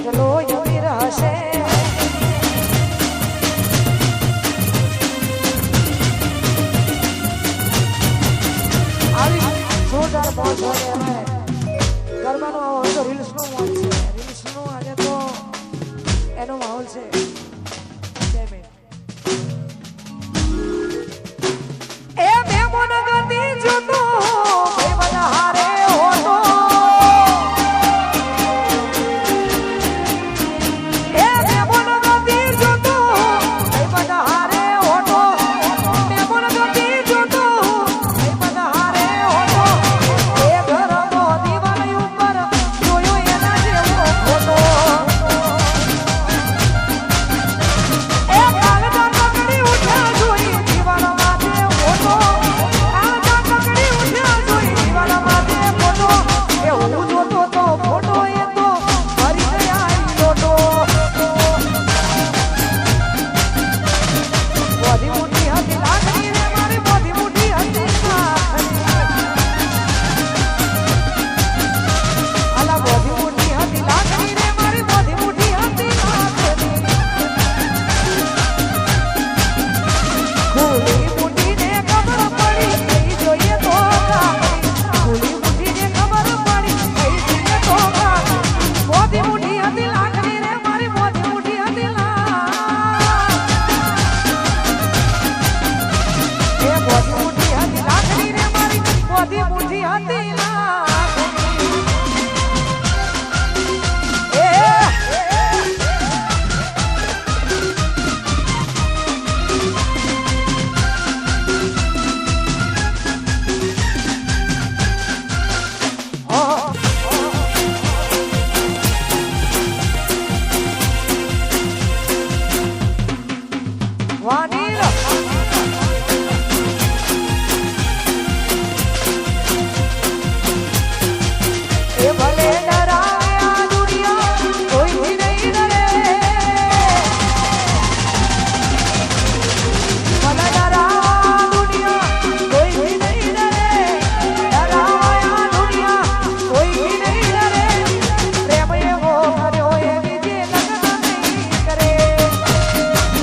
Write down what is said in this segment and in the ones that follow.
એકલો યમી રહેશે આવી જોરદાર મોજ હોય અમે ગરબાનો આવો તો રીલ્સનો મોજ છે રીલ્સનો આજે તો એનો માહોલ છે એ મેમોન ગતી જોતો ભાઈ બધા હારે હોતો એ મેમોન ગતી જોતો ભાઈ બધા હારે હોતો મેમોન ગતી જોતો ભાઈ બધા હારે હોતો એ ઘરનો દીવાલ ઉપર જોયો એના જેવો ફોટો એ કાગડા કકડી ઉઠ્યા જોઈ દીવાલ માથે ફોટો કાગડા કકડી ઉઠ્યા જોઈ દીવાલ માથે ફોટો એ હું જોતો તો ફોટો એ તો ભરી ગયા લોટો બોધી મોટી હતી લાગણી રે મારી બોધી મોટી હતી આલા બોધી મોટી હતી લાગણી રે મારી બોધી મોટી હતી ખુલી મુઠીને ખબર પડી કઈ જોઈએ તો ખુલી મુઠીને ખબર પડી કઈ જોઈએ તો બોધી મોટી હતી લાગણી રે મારી બોધી મોટી હતી એ બોધી મોટી હતી લાગણી રે મારી બોધી મોટી હતી વાનીલા એ ભલે ડરાવે આ દુનિયા કોઈથી નહીં ડરે ભલે ડરાવે આ દુનિયા કોઈથી નહીં ડરે ડરાવે આ દુનિયા કોઈથી નહીં ડરે પ્રેમ એવો કર્યો એ બીજે લગ્ન નહીં કરે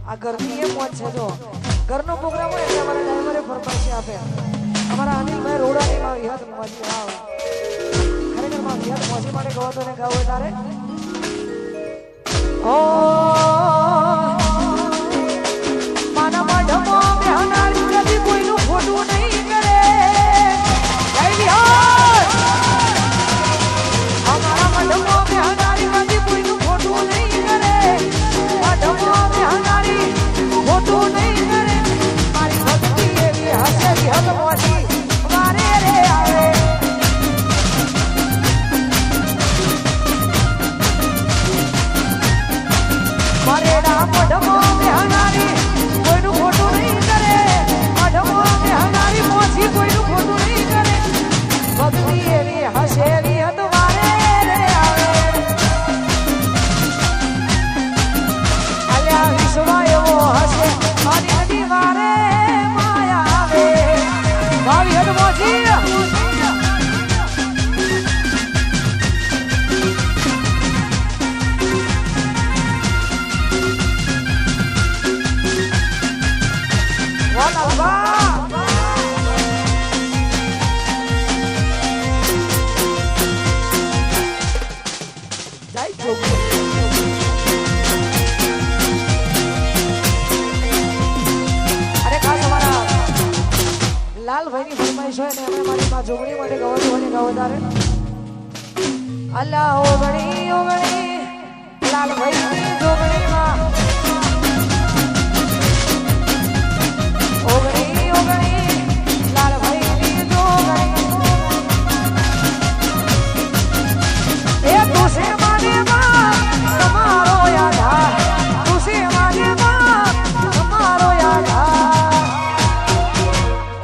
આ ઘરની એ મોજ છે જો ઘરનો પ્રોગ્રામ હોય એટલે અમારા ડ્રાઈવરે ફરમાઈશ આપે અમારા અનિલભાઈ રોડાની માં યાદ મોજી આવ ખરેખર માં યાદ મોજી માટે ગવો તો ને ગાવ તારે ઓ માના મઢમો બેહનારી કદી કોઈનું ખોટું નહીં કરે જય વિહાર અમારા મઢમો બેહનારી કદી કોઈનું ખોટું નહીં કરે મઢમો બેહનારી ખોટું નહીં કરે મારી ભક્તિ એવી હશે હદ મોજી મારે રે આવે મારે રામ દિવસ હોય ને અમે મારી માં જોગણી માટે ગવત હોય ને ગવતારે અલ્લાહ ઓગણી ઓગણી લાલભાઈ જોગણી માં ઓગણી ઓગણી લાલભાઈ જોગણી એ તુસે માને માં તમારો યાદ તુસે માને માં તમારો યાદ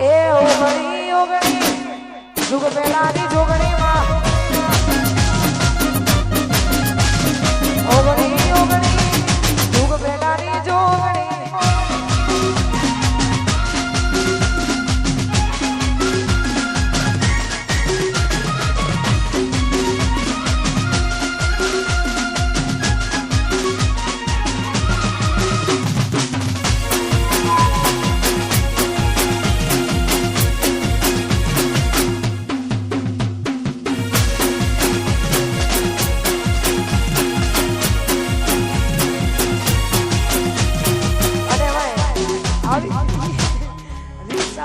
એ ઓગણી ઓગણી જુગ પેલાની જોગણી માં ઓગણી ઓગણી જુગ પેલાની જોગણી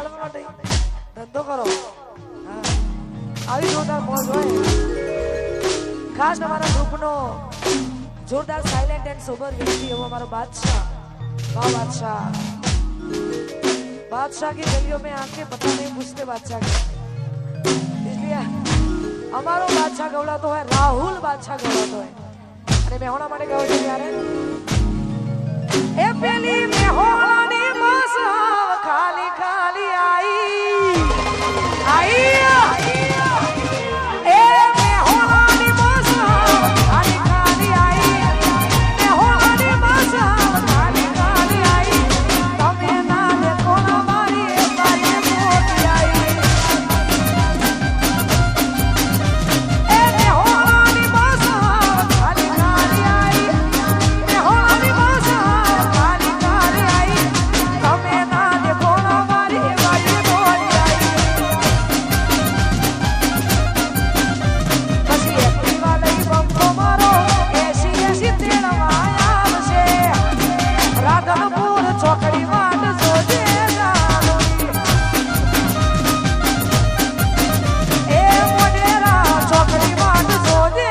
ધંધો કરો આવી જોરદાર મોજ હોય ખાસ અમારા ગ્રુપનો જોરદાર સાયલેન્ટ એન્ડ સોબર વ્યક્તિ એવો અમારો बादशाह बादशाह की गलियों में आके पता नहीं पूछते बादशाह के इसलिए हमारो बादशाह गवड़ा तो है राहुल बादशाह गवड़ा तो है अरे मैं होना माटे गाव છે ત્યારે એ પેલી મે હોવાની માસ ખાલી ખાલી आई ए मैं होनी बस खाली खाली आई मैं होनी बस खाली खाली आई तमे ना देखो ना मारी मारी मोटी आई ए मैं होनी बस खाली खाली आई मैं होनी बस खाली खाली आई तमे ना देखो ना मारी मारी ચોકડી વાટ જોજે એ મોઢેરા ચોકડી વાટ જોજે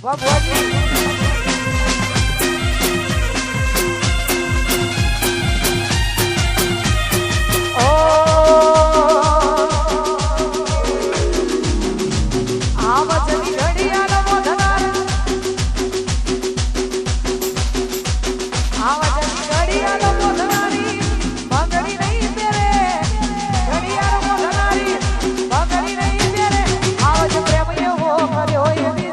વાહ ભુવાજી ઓ આવજની ઘડિયાળ મોઢનાર આવજની ઘડિયાળ મોઢનારી બંગડી નહીં તેરે ઘડિયાળ મોઢનારી બંગડી નહીં તેરે આવજ પ્રેમ એવો કર્યો એવી